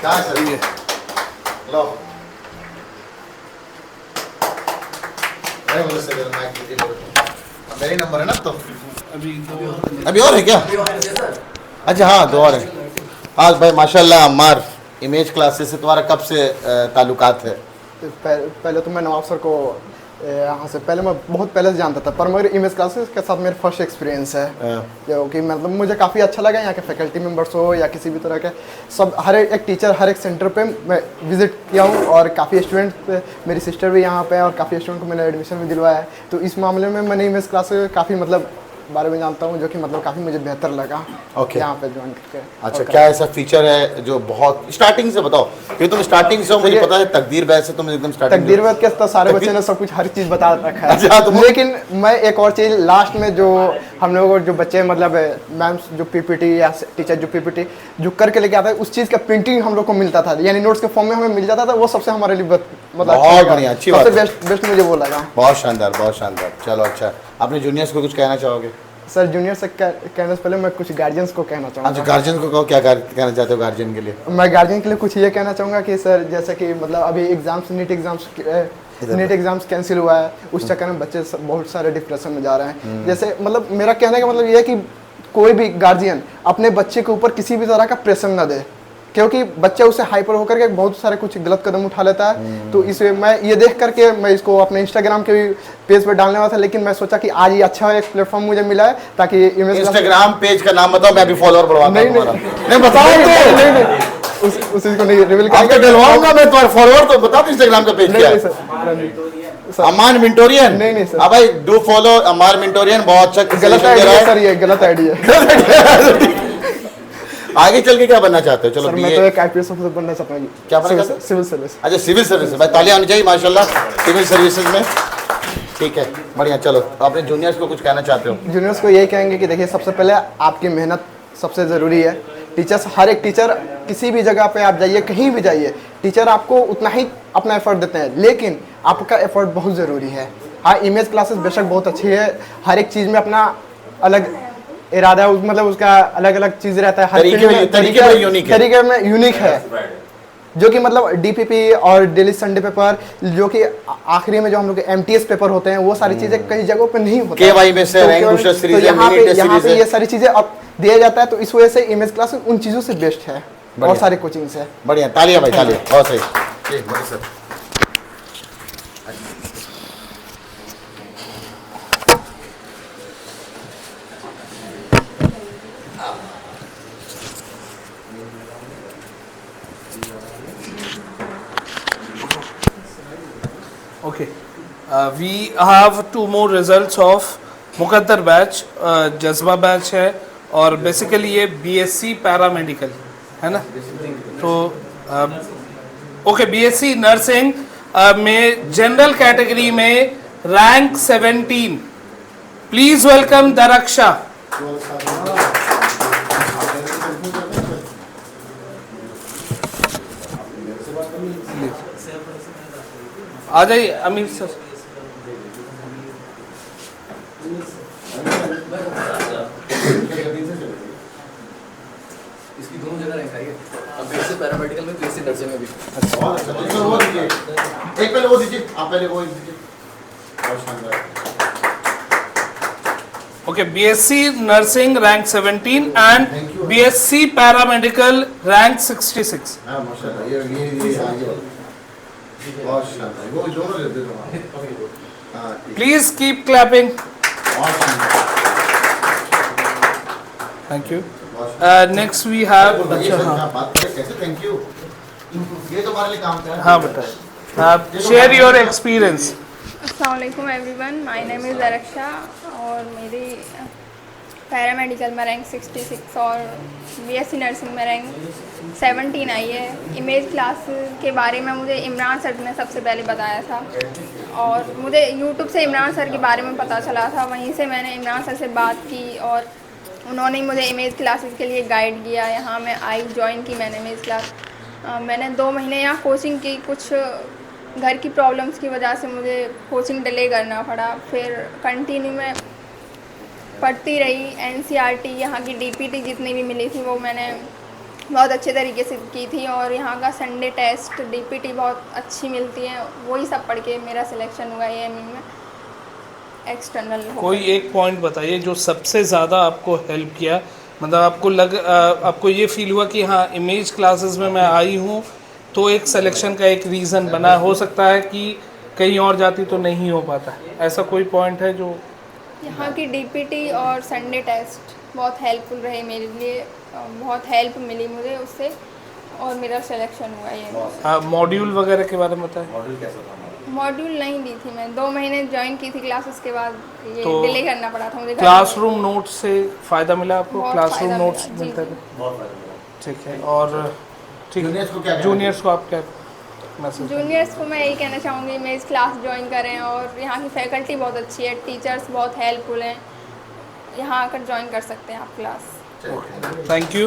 B: क्या है सर?
A: ये
B: लो। अरे बोलो सर माइक दीजिए मेरे को। मेरी नंबर है ना तो। अभी और है क्या? अच्छा हाँ 2 और है। आज भाई माशाल्लाह अम्मार, इमेज क्लासेस से तुम्हारा कब से ताल्लुकात है?
J: पहले तो मैं नवाब सर को यहाँ से पहले मैं बहुत पहले से जानता था, पर मगर इमेज क्लासेस के साथ मेरा फर्स्ट एक्सपीरियंस है, जो कि मतलब मुझे काफ़ी अच्छा लगा। यहाँ के फैकल्टी मेंबर्स हो या किसी भी तरह के सब, हर एक टीचर हर एक सेंटर पे मैं विजिट किया हूँ, और काफ़ी स्टूडेंट, मेरी सिस्टर भी यहाँ पे है और काफ़ी स्टूडेंट को मैंने एडमिशन भी दिलवाया है। तो इस मामले में मैंने इमेज क्लासेस काफ़ी मतलब बारे में जानता हूँ, जो कि मतलब काफ़ी मुझे बेहतर लगा
B: Okay.
J: यहाँ पे ज्वाइन करके।
B: अच्छा क्या ऐसा फीचर है जो बहुत स्टार्टिंग से बताओ, क्योंकि तुम स्टार्टिंग से हो, मुझे पता है तकदीर वैसे तुम एकदम स्टार्टिंग
J: तकदीर वक्त के तो सारे बच्चे ने सब कुछ हर चीज़ बता रखा
B: अच्छा, तो
J: है, लेकिन मैं एक और चीज़ लास्ट में जो हम लोगों को जो बच्चे मतलब मैम जो पीपीटी या टीचर जो पीपीटी जो करके लेके आता है, उस चीज़ का प्रिंटिंग हम लोग को मिलता था, यानी नोट्स के फॉर्म में हमें मिल जाता था। वो सबसे हमारे लिए मतलब
B: बहुत बढ़िया, अच्छी बात है।
J: बेस्ट मुझे वो लगा।
B: बहुत शानदार, बहुत शानदार। चलो अच्छा, अपने जूनियर्स को कुछ कहना चाहोगे?
J: सर जूनियर से कहने से पहले मैं कुछ गार्जियंस को कहना
B: अच्छा
J: चाहूँगा।
B: गार्जियन को कहो, क्या कहना चाहते हो गार्जियन के लिए?
J: मैं गार्जियन के लिए कुछ ये कहना चाहूँगा कि सर जैसे कि मतलब अभी नीट एग्जाम्स कैंसिल हुआ है, उस चक्कर में बच्चे बहुत सारे डिप्रेशन में जा रहे हैं। जैसे मतलब मेरा कहने का मतलब ये है कि कोई भी गार्जियन अपने बच्चे के ऊपर किसी भी तरह का प्रेशर न दे, क्योंकि बच्चा उससे हाइपर होकर के बहुत सारे कुछ गलत कदम उठा लेता है। तो इस मैं ये देख करके मैं इसको अपने इंस्टाग्राम के भी पेज पर डालने वाला था, लेकिन मैं सोचा कि आज ये अच्छा एक प्लेटफॉर्म मुझे मिला है, ताकि इमेज
B: इंस्टाग्राम पेज का नाम बताओ, मैं भी फॉलोअर बढ़वाता हूं तुम्हारा। नहीं बताओ तो।
J: नहीं उस चीज को नहीं रिवील
B: आपको डलवाऊंगा मैं तुम्हारा फॉलोअर, तो बताओ इंस्टाग्राम का पेज क्या है?
J: सर
B: अमान मिंटोरियन।
J: नहीं सर।
B: हाँ भाई डू फॉलो अमान मिंटोरियन, बहुत अच्छा
J: गलत आइडिया है सर, ये गलत आइडिया है।
B: आगे चल के क्या बनना चाहते हो? चलो
J: सर मैं तो एक आईपीएस ऑफिसर बनना चाहता हूँ।
B: क्या बनना चाहते हो?
J: Civil service.
B: अच्छा सिविल सर्विस, भाई तालियां होनी चाहिए माशाल्लाह सिविल सर्विसेज में। ठीक है बढ़िया। चलो अपने जूनियर्स को कुछ कहना चाहते हो?
J: जूनियर्स को यही कहेंगे कि देखिए सबसे पहले आपकी मेहनत सबसे ज़रूरी है। टीचर्स, हर एक टीचर किसी भी जगह पे आप जाइए, कहीं भी जाइए, टीचर आपको उतना ही अपना एफर्ट देते हैं, लेकिन आपका एफर्ट बहुत ज़रूरी है। हाँ इमेज क्लासेस बेशक बहुत अच्छी है, हर एक चीज़ में अपना अलग इरादा है, मतलब उसका अलग अलग चीज़ रहता है, हर
B: तरीके में यूनिक है,
J: जो कि मतलब डीपीपी और डेली संडे पेपर, जो कि आखिरी में जो हम लोग के एमटीएस पेपर होते हैं, वो सारी चीज़ें कई जगहों पे नहीं होती।
B: केवाई में से रैंक बूस्टर सीरीज है,
J: यहाँ पे ये सारी चीज़ें अब दिया जाता है, तो इस वजह से इमेज क्लास उन चीज़ों से बेस्ट है और सारी कोचिंग से।
B: बढ़िया, तालियां भाई तालियां, बहुत सही।
A: Okay, we have 2 more results of Muqaddar batch, Jazba batch है, और बेसिकली ये बीएससी पैरामेडिकल है ना। तो ओके, बीएससी नर्सिंग में जनरल कैटेगरी में रैंक 17। Please welcome Darakhsha. आ जाइए अमीर सर।
K: इसकी दोनों जगह रैंक आई है, अब बीएससी पैरामेडिकल में, बीएससी नर्सिंग में भी।
B: बहुत अच्छा, तो वो दीजिए, एक पहले वो दीजिए, आप पहले वो दीजिए। बहुत शानदार।
A: Okay, BSc Nursing rank 17 and BSc Paramedical rank 66.
B: हाँ माशाल्लाह, ये आगे बढ़ो। बहुत शानदार, वो दोनों ले दे दो। हाँ
A: Please keep clapping.
B: बहुत शानदार।
A: Thank you.
B: बहुत
A: नेक्स्ट वी हैव
B: बात करें कैसे थैंक यू, ये तो हमारे लिए काम था।
A: हाँ बेटा, शेयर योर एक्सपीरियंस।
L: अस्सलाम वालेकुम एवरीवन, माय नेम इज़ अरक्षा और मेरी पैरामेडिकल में रैंक 66 और बीएससी नर्सिंग में रैंक 17 आई है। इमेज क्लास के बारे में मुझे इमरान सर ने सबसे पहले बताया था और मुझे यूट्यूब से इमरान सर के बारे में पता चला था। वहीं से मैंने इमरान सर से बात की और उन्होंने मुझे इमेज क्लासेस के लिए गाइड किया। यहाँ मैं आई ज्वाइन की मैंने इमेज क्लास। मैंने 2 महीने यहाँ कोचिंग की, कुछ घर की प्रॉब्लम्स की वजह से मुझे कोचिंग डिले करना पड़ा। फिर कंटिन्यू में पढ़ती रही। एनसीईआरटी यहाँ की डीपीटी जितनी भी मिली थी वो मैंने बहुत अच्छे तरीके से की थी और यहाँ का संडे टेस्ट डीपीटी बहुत अच्छी मिलती है, वही सब पढ़ के मेरा सिलेक्शन हुआ एएमयू में एक्सटर्नल।
A: कोई एक पॉइंट बताइए जो सबसे ज़्यादा आपको हेल्प किया, मतलब आपको ये फील हुआ कि हाँ इमेज क्लासेस में मैं आई हूँ तो एक सिलेक्शन का एक रीज़न बना। हो सकता है कि कहीं और जाती तो नहीं हो पाता, ऐसा कोई पॉइंट है जो?
L: यहाँ की डीपीटी और संडे टेस्ट बहुत हेल्पफुल रहे मेरे लिए, बहुत हेल्प मिली मुझे उससे और मेरा सिलेक्शन हुआ ये।
A: मॉड्यूल वगैरह के बारे में बताएं।
B: मॉड्यूल कैसा था?
L: मॉड्यूल नहीं दी थी मैं, 2 महीने ज्वाइन की थी क्लासेस के बाद ये
A: तो
L: डिले करना पड़ा था मुझे।
A: क्लासरूम नोट्स से फ़ायदा मिला आपको?
L: बहुत
A: क्लासरूम
L: फ़ायदा
A: नोट्स
L: मिला, जी,
A: मिलते
L: जी।
A: थे?
B: बहुत फायदा मिला।
A: ठीक है। और ठीक है, जूनियर्स को आप क्या मैसेज?
L: जूनियर्स को मैं यही कहना चाहूँगी इमेज क्लास ज्वाइन करें और यहाँ की फैकल्टी बहुत अच्छी है, टीचर्स बहुत हेल्पफुल हैं, यहाँ आकर ज्वाइन कर सकते हैं आप class.
A: Thank you.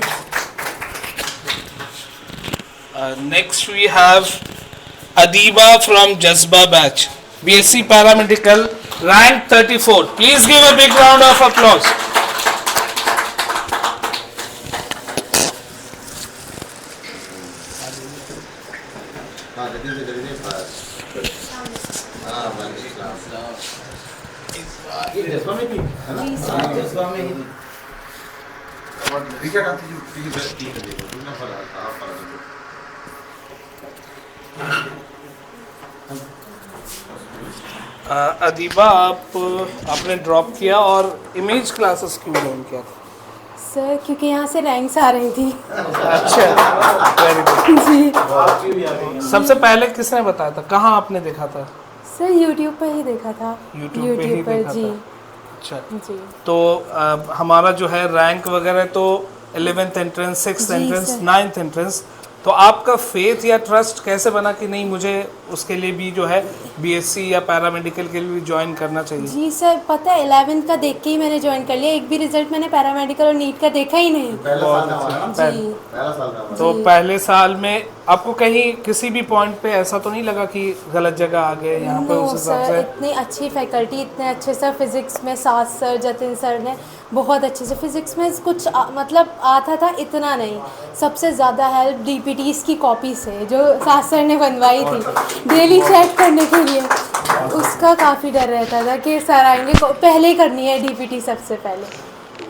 A: Next we have Adeeba from Jazba batch, BSc paramedical, rank 34। Please give a big round of applause.
B: हाँ जल्दी से हाँ वालेकुम सलाम। ये जज्बा में थी है ना? हाँ जज्बा में ही थी। और टीचर आती जो ठीक है दूसरा फल था फल।
A: अदीबा आपने ड्रॉप किया और इमेज क्लासेस क्यों ज्वाइन किया था?
M: सर क्योंकि यहाँ से रैंक्स आ रही थी।
A: अच्छा, वेरी गुड।
M: जी।
A: सबसे पहले किसने बताया था, कहाँ आपने देखा था?
M: सर यूट्यूब पर ही देखा था।
A: यूट्यूब पे ही
M: पर
A: देखा
M: जी।
A: था। अच्छा
M: जी।
A: तो हमारा जो है रैंक वगैरह तो 11th एंट्रेंस, 6th
M: जी,
A: एंट्रेंस,
M: सर।
A: 9th एंट्रेंस, तो आपका फेथ या ट्रस्ट कैसे बना कि नहीं मुझे उसके लिए भी जो है बीएससी या पैरामेडिकल के लिए भी ज्वाइन करना चाहिए?
M: जी सर, पता है 11th का देख के ही मैंने ज्वाइन कर लिया। एक भी रिजल्ट मैंने पैरामेडिकल और नीट का देखा ही नहीं।
B: पहला साल था ना?
M: जी।
B: पहला साल था।
A: तो पहले साल में आपको कहीं किसी भी पॉइंट पे ऐसा तो नहीं लगा कि गलत जगह आ गए यहाँ पर? उस हिसाब
M: सर
A: से
M: इतनी अच्छी फैकल्टी, इतने अच्छे सर, फिज़िक्स में साथ सर जतिन सर ने बहुत अच्छे से, फिज़िक्स में कुछ मतलब आता था इतना नहीं, सबसे ज़्यादा हेल्प डीपीटीज़ की कॉपी से जो साथ सर ने बनवाई थी डेली चेक करने के लिए, उसका काफ़ी डर रहता था कि सर आएंगे, पहले ही करनी है डीपीटी सबसे पहले।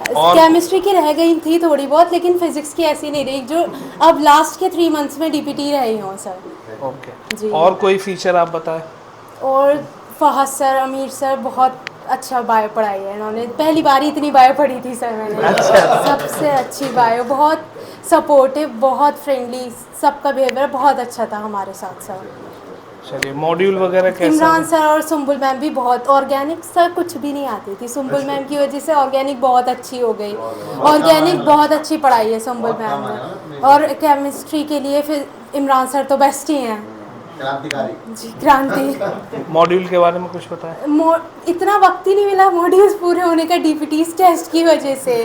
M: केमिस्ट्री की रह गई थी थोड़ी बहुत, लेकिन फिजिक्स की ऐसी नहीं रही जो अब लास्ट के 3 मंथ्स में डीपीटी रही हूँ सर।
A: ओके
M: जी।
A: और कोई फीचर आप बताएं?
M: और फहद सर, अमीर सर, बहुत अच्छा बायो पढ़ाई है इन्होंने। पहली बार ही इतनी बायो पढ़ी थी सर मैंने।
A: अच्छा।
M: सबसे अच्छी बायो, बहुत सपोर्टिव, बहुत फ्रेंडली, सबका बिहेवियर बहुत अच्छा था हमारे साथ सर।
A: चलिए, मॉड्यूल वगैरह कैसे?
M: इमरान सर और सुम्बुल मैम भी बहुत, ऑर्गेनिक सर कुछ भी नहीं आती थी, सुम्बुल मैम की वजह से ऑर्गेनिक बहुत अच्छी हो गई। ऑर्गेनिक बहुत अच्छी पढ़ाई है सुम्बुल मैम ने। और केमिस्ट्री के लिए फिर इमरान सर तो बेस्ट ही हैं,
B: क्रांतिकारी
M: जी, क्रांति।
A: मॉड्यूल के बारे में कुछ बताएं?
M: इतना वक्त ही नहीं मिला मॉड्यूल्स पूरे होने का डीपीटीज टेस्ट की वजह से,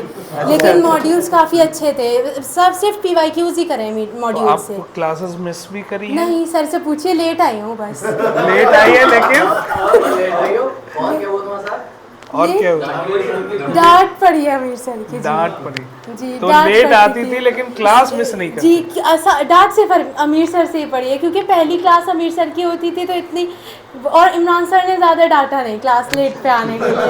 M: लेकिन मॉड्यूल्स काफ़ी अच्छे थे। सब सिर्फ पीवाईक्यूज ही करे मॉड्यूल
A: तो
M: से।
A: आप क्लासेस मिस भी करी हैं?
M: नहीं सर से पूछिए, लेट आई हूँ बस।
A: लेट आई है लेकिन और क्या हुआ?
M: डांट पड़ी है अमीर सर की।
A: डांट पड़ी
M: जी,
A: तो
M: डांट
A: लेट
M: पड़ी
A: आती थी लेकिन क्लास मिस नहीं करती
M: जी। डांट से अमीर सर से ही पड़ी है, क्योंकि पहली क्लास अमीर सर की होती थी तो इतनी, और इमरान सर ने ज़्यादा डांटा नहीं क्लास लेट पे आने के लिए।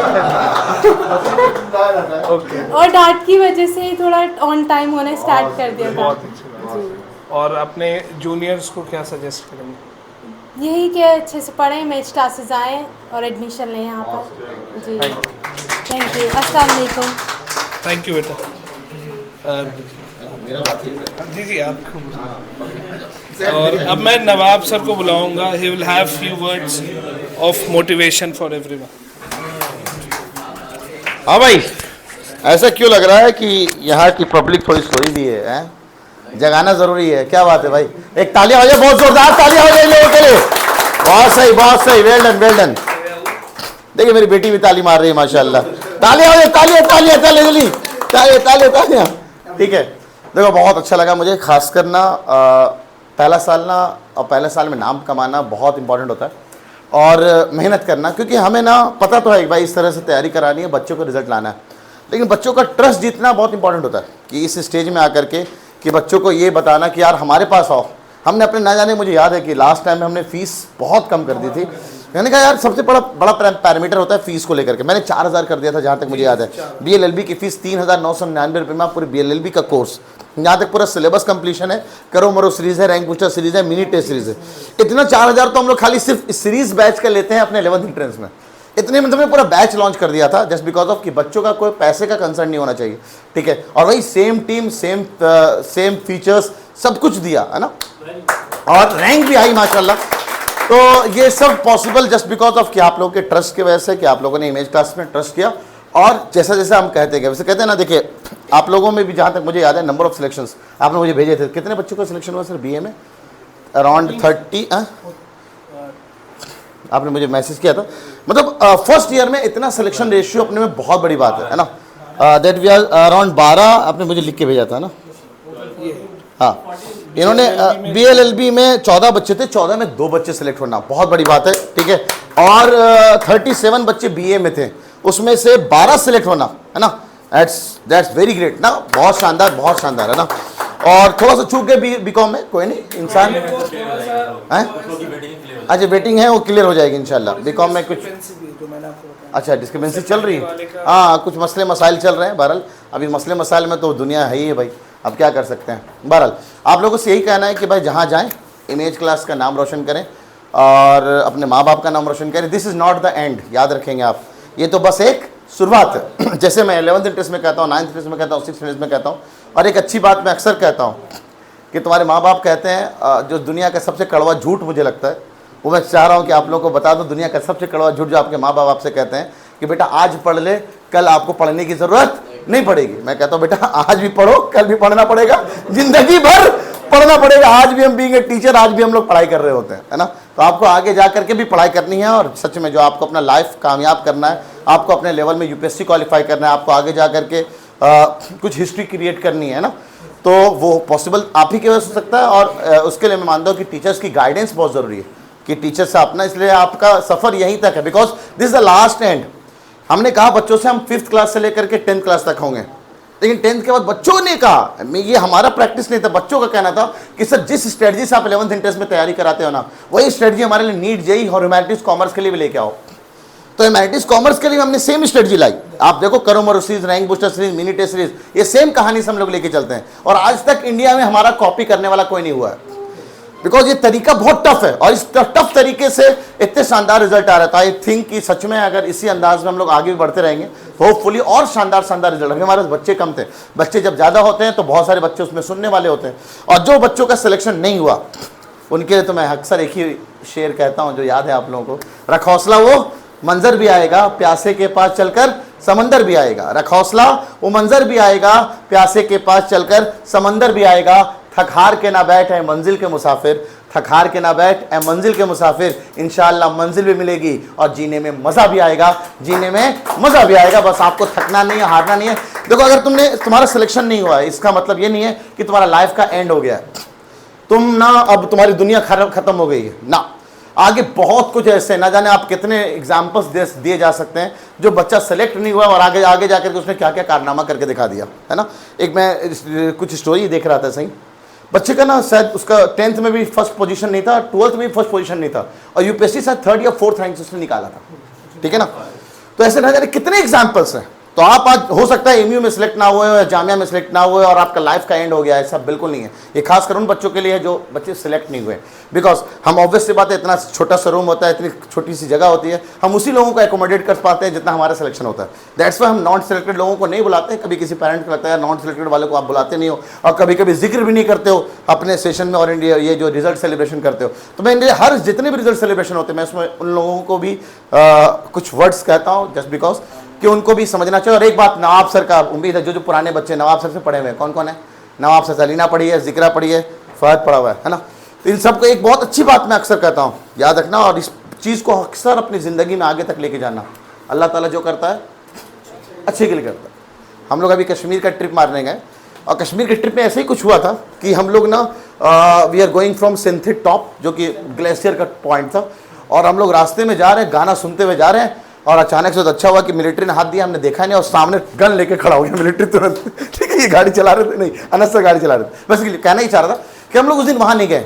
A: ओके।
M: और डांट की वजह से ही थोड़ा ऑन टाइम होना स्टार्ट कर दिया था।
A: बहुत अच्छी बात। और अपने जूनियर्स को क्या सजेस्ट करेंगे?
M: यही कि अच्छे से पढ़ें, इमेज क्लासेस आएँ और एडमिशन लें यहाँ पर। जी, थैंक यू। अस्सलाम वालेकुम।
A: थैंक यू बेटा। दीदी आप। और अब मैं नवाब सर को बुलाऊंगा, he will have few words of motivation for everyone.
B: हाँ भाई, ऐसा क्यों लग रहा है कि यहाँ की पब्लिक थोड़ी सोई भी है, जगाना जरूरी है। क्या बात है भाई, एक तालियां हो जाए, बहुत जोरदार तालियां हो जाए लोगों के लिए। बहुत सही, बहुत सही, वेल डन, वेल डन। देखिए मेरी बेटी भी ताली मार रही है माशाल्लाह। तालियां हो जाए, तालियां तालियां तालियां जल्दी, तालियां तालियां तालियां। ठीक है, देखो बहुत अच्छा लगा मुझे, खास करना पहला साल ना, और पहले साल में नाम कमाना बहुत इंपॉर्टेंट होता है, और मेहनत करना, क्योंकि हमें ना पता तो है भाई इस तरह से तैयारी करानी है, बच्चों को रिजल्ट लाना है, लेकिन बच्चों का ट्रस्ट जीतना बहुत इंपॉर्टेंट होता है कि इस स्टेज में आकर के कि बच्चों को ये बताना कि यार हमारे पास आओ। हमने अपने ना जाने, मुझे याद है कि लास्ट टाइम में हमने फ़ीस बहुत कम कर दी थी। मैंने कहा यार सबसे बड़ा पैरामीटर होता है फ़ीस को लेकर के, मैंने 4000 कर दिया था जहाँ तक मुझे याद है। BLLB की फ़ीस 3999 रुपये में पूरे BLLB का कोर्स, यहाँ तक पूरा सिलेबस कंप्लीशन है, करो मरो सीरीज़ है, रैंक बूस्टर सीरीज़ है, मिनी टेस्ट सीरीज़ है। इतना 4000 तो हम लोग खाली सिर्फ सीरीज़ बैच का लेते हैं अपने 11th एंट्रेंस में। इतने मतलब में पूरा बैच लॉन्च कर दिया था जस्ट बिकॉज ऑफ कि बच्चों का कोई पैसे का कंसर्न नहीं होना चाहिए। ठीक है, और वही सेम टीम, सेम फीचर्स, सब कुछ दिया है ना, और रैंक भी आई माशाल्लाह। तो ये सब पॉसिबल जस्ट बिकॉज ऑफ कि आप लोगों के ट्रस्ट की वजह से, कि आप लोगों ने इमेज क्लास में ट्रस्ट किया, और जैसा जैसा हम कहते हैं, वैसे कहते हैं ना, देखिए आप लोगों में भी जहाँ तक मुझे याद है नंबर ऑफ सिलेक्शंस आपने मुझे भेजे थे। कितने बच्चों का सिलेक्शन हुआ सर BA में? अराउंड 30। आपने मुझे मैसेज किया था, मतलब फर्स्ट ईयर में इतना सिलेक्शन रेशियो अपने में बहुत बड़ी बात है ना। दैट वी आर अराउंड 12 आपने मुझे लिख के भेजा था ना। हाँ, इन्होंने BLLB में 14 बच्चे थे, 14 में 2 बच्चे सिलेक्ट होना बहुत बड़ी बात है। ठीक है, और 37 बच्चे BA में थे, उसमें से 12 सिलेक्ट होना है ना, दैट्स वेरी ग्रेट ना, बहुत शानदार, बहुत शानदार है ना। और थोड़ा सा चूक गए BCom में, कोई नहीं, इंसान है। अच्छा वेटिंग है, वो क्लियर हो जाएगी इंशाल्लाह। BCom में कुछ अच्छा डिस्क्रिपेंसी चल रही है, हाँ कुछ मसले मसाइल चल रहे हैं। बहरहाल अभी मसले मसाइल में तो दुनिया है ही है भाई, अब क्या कर सकते हैं। बहरहाल आप लोगों से यही कहना है कि भाई जहाँ जाएँ इमेज क्लास का नाम रोशन करें और अपने माँ बाप का नाम रोशन करें। This is not the end, याद रखेंगे आप, ये तो बस एक शुरुआत है। जैसे मैं 11th एंट्रेंस में कहता हूँ, 9th एंट्रेंस में कहता हूँ, 6th एंट्रेंस में कहता हूँ, और एक अच्छी बात मैं अक्सर कहता हूँ कि तुम्हारे माँ बाप कहते हैं, जो दुनिया का सबसे कड़वा झूठ मुझे लगता है, वो मैं चाह रहा हूँ कि आप लोगों को बता दूँ, दुनिया का सबसे कड़वा झूठ जो आपके माँ बाप आपसे कहते हैं कि बेटा आज पढ़ ले, कल आपको पढ़ने की ज़रूरत नहीं पड़ेगी। मैं कहता हूँ बेटा आज भी पढ़ो, कल भी पढ़ना पड़ेगा, ज़िंदगी भर पढ़ना पड़ेगा। आज भी हम बीइंग ए टीचर, आज भी हम लोग पढ़ाई कर रहे होते हैं, है ना। तो आपको आगे जा करके भी पढ़ाई करनी है, और सच में जो आपको अपना लाइफ कामयाब करना है, आपको अपने लेवल में UPSC क्वालिफाई करना है, आपको आगे जा करके कुछ हिस्ट्री क्रिएट करनी है ना, तो वो पॉसिबल आप ही की वजह से हो सकता है। और उसके लिए मैं मानता हूँ कि टीचर्स की गाइडेंस बहुत ज़रूरी है, कि टीचर से अपना, इसलिए आपका सफ़र यहीं तक है, because this is the last and. हमने कहा बच्चों से हम 5th क्लास से लेकर के 10th क्लास तक होंगे, लेकिन 10th के बाद बच्चों ने कहा, ये हमारा प्रैक्टिस नहीं था, बच्चों का कहना था कि सर जिस स्ट्रेटजी से आप 11th एंट्रेंस में तैयारी कराते हो ना, वही स्ट्रेटजी हमारे लिए नीट JEE और ह्यूमैनिटीज़ कॉमर्स के लिए भी लेके आओ। तो ह्यूमैनिटीज़ कॉमर्स के लिए हमने सेम स्ट्रेटजी लाई। आप देखो, करो मरो series, rank booster series, mini test series, ये सेम कहानी से हम लोग लेके चलते हैं, और आज तक इंडिया में हमारा कॉपी करने वाला कोई नहीं हुआ है, बिकॉज ये तरीका बहुत टफ है, और इस टफ तरीके से इतने शानदार रिजल्ट आ रहा था। आई थिंक कि सच में अगर इसी अंदाज में हम लोग आगे भी बढ़ते रहेंगे तो होपफुली और शानदार शानदार रिजल्ट। अभी हमारे बच्चे कम थे, बच्चे जब ज़्यादा होते हैं तो बहुत सारे बच्चे उसमें सुनने वाले होते हैं, और जो बच्चों का सिलेक्शन नहीं हुआ उनके लिए तो मैं अक्सर एक ही शेर कहता हूँ जो याद है आप लोगों को, रख हौसला वो मंजर भी आएगा, प्यासे के पास चलकर समंदर भी आएगा। रख हौसला वो मंजर भी आएगा, प्यासे के पास चलकर समंदर भी आएगा। थक हार के ना बैठ है मंजिल के मुसाफिर, थक हार के ना बैठ है मंजिल के मुसाफिर, इंशाअल्लाह मंजिल भी मिलेगी और जीने में मज़ा भी आएगा, जीने में मज़ा भी आएगा। बस आपको थकना नहीं है, हारना नहीं है। देखो, अगर तुम्हारा सिलेक्शन नहीं हुआ है, इसका मतलब ये नहीं है कि तुम्हारा लाइफ का एंड हो गया है, तुम ना अब तुम्हारी दुनिया खत्म हो गई है ना। आगे बहुत कुछ ऐसे, ना जाने आप कितने एग्जाम्पल्स दिए जा सकते हैं जो बच्चा सेलेक्ट नहीं हुआ और आगे जा करके उसने क्या क्या कारनामा करके दिखा दिया, है ना। एक मैं कुछ स्टोरी देख रहा था, सही बच्चे का ना शायद उसका 10th में भी फर्स्ट पोजीशन नहीं था, 12th में भी फर्स्ट पोजीशन नहीं था, और UPSC शायद 3rd या 4th रैंक से उसने निकाला था, ठीक है ना। तो ऐसे ना जाने कितने एग्जाम्पल्स हैं तो आप आज हो सकता है एमयू में सिलेक्ट ना हुए या जामिया में सिलेक्ट ना हुए और आपका लाइफ का एंड हो गया, ऐसा बिल्कुल नहीं है। ये खासकर उन बच्चों के लिए है जो बच्चे सिलेक्ट नहीं हुए, बिकॉज हम ऑब्वियस सी बात है, इतना छोटा सा रूम होता है, इतनी छोटी सी जगह होती है, हम उसी लोगों को एकोमोडेट कर पाते हैं जितना हमारा सिलेक्शन होता है। दैट्स वाई हम नॉन सिलेक्टेड लोगों को नहीं बुलाते हैं। कभी किसी पेरेंट को लगता है नॉन सिलेक्टेड वालों को आप बुलाते नहीं हो, और कभी कभी जिक्र भी नहीं करते हो अपने सेशन में, और इंडिया ये जो रिजल्ट सेलिब्रेशन करते हो। तो मैं इंडिया हर जितने भी रिजल्ट सेलिब्रेशन होते हैं मैं उसमें उन लोगों को भी कुछ वर्ड्स कहता हूँ, जस्ट बिकॉज कि उनको भी समझना चाहिए। और एक बात नवाब सर का उम्मीद है, जो पुराने बच्चे नवाब सर से पढ़े हुए हैं, कौन कौन है? नवाब सर सलीना पढ़ी है, जिक्रा पढ़ी है, फहद पढ़ा हुआ है ना। तो इन सबको एक बहुत अच्छी बात मैं अक्सर कहता हूँ, याद रखना, और इस चीज़ को अक्सर अपनी ज़िंदगी में आगे तक लेके जाना। अल्लाह ताला जो करता है अच्छे के लिए करता है। हम लोग अभी कश्मीर का ट्रिप मारने गए, और कश्मीर के ट्रिप में ऐसे ही कुछ हुआ था कि हम लोग ना we are going from Sinthan top, जो कि ग्लेशियर का पॉइंट था, और हम लोग रास्ते में जा रहे हैं, गाना सुनते हुए जा रहे हैं, और अचानक से तो अच्छा हुआ कि मिलिट्री ने हाथ दिया, हमने देखा नहीं, और सामने गन लेके खड़ा हो गया मिलिट्री तुरंत। ठीक है, ये गाड़ी चला रहे थे, नहीं अनस सर गाड़ी चला रहे थे। बस कहना ही चाह रहा था कि हम लोग उस दिन वहाँ नहीं गए।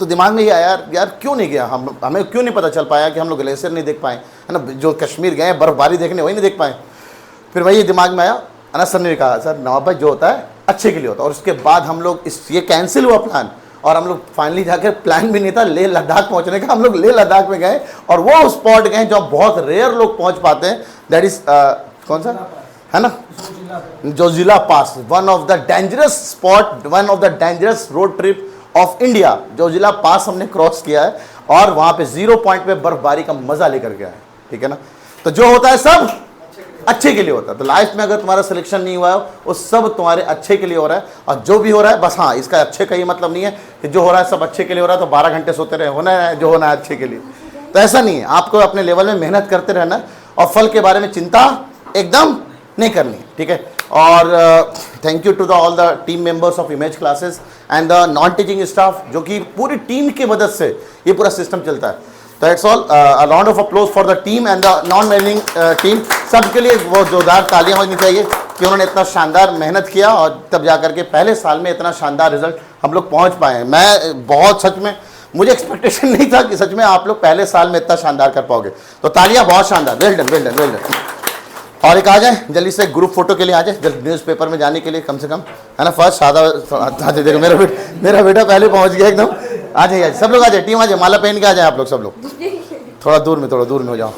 B: तो दिमाग में ये आया, यार क्यों नहीं गया, हमें क्यों नहीं पता चल पाया कि हम लोग ग्लेशियर नहीं देख पाए, है ना, जो कश्मीर गए बर्फबारी देखने वही नहीं देख पाए। फिर वही दिमाग में आया, अनस सर ने कहा सर नवाब भाई जो होता है अच्छे के लिए होता है। और उसके बाद हम लोग ये कैंसिल हुआ प्लान, और हम लोग फाइनली जाकर, प्लान भी नहीं था लेह लद्दाख पहुंचने का, हम लोग लेह लद्दाख में गए, और वो स्पॉट गए जो बहुत रेयर लोग पहुंच पाते हैं, दैट इज कौन सा है ना, Zojila pass, one of the dangerous spot, one of the dangerous road trip of India. Zojila pass हमने क्रॉस किया है, और वहां पे 0 पॉइंट पे बर्फबारी का मजा लेकर गया है। ठीक है ना, तो जो होता है सब अच्छे के लिए होता है। तो लाइफ में अगर तुम्हारा सिलेक्शन नहीं हुआ है, वो सब तुम्हारे अच्छे के लिए हो रहा है, और जो भी हो रहा है बस, हाँ इसका अच्छे का ये मतलब नहीं है कि जो हो रहा है सब अच्छे के लिए हो रहा है तो 12 घंटे सोते रहे, होना है जो होना है अच्छे के लिए, तो ऐसा नहीं है। आपको अपने लेवल में मेहनत करते रहना है, और फल के बारे में चिंता एकदम नहीं करनी। ठीक है, और thank you to the all the team members of image classes and the non teaching staff, जो कि पूरी टीम की मदद से ये पूरा सिस्टम चलता है। तो it's all a round of applause for the team and the non managing team. सबके लिए बहुत जोरदार तालियां होनी चाहिए कि उन्होंने इतना शानदार मेहनत किया, और तब जाकर के पहले साल में इतना शानदार रिजल्ट हम लोग पहुंच पाए हैं। मैं बहुत, सच में मुझे एक्सपेक्टेशन नहीं था कि सच में आप लोग पहले साल में इतना शानदार कर पाओगे। तो तालियां बहुत शानदार, well done well done well done. और एक आ जाए जल्दी से ग्रुप फोटो के लिए, आ जाए जल्दी न्यूज़पेपर में जाने के लिए कम से कम, है ना। फर्स्ट सादा देखो मेरा बेटा पहले पहुंच गया एकदम। आ जाइए सब लोग, आ जाए टीम, आ जाए, माला पहन के आ जाए आप लोग, सब लोग थोड़ा दूर में हो जाओ।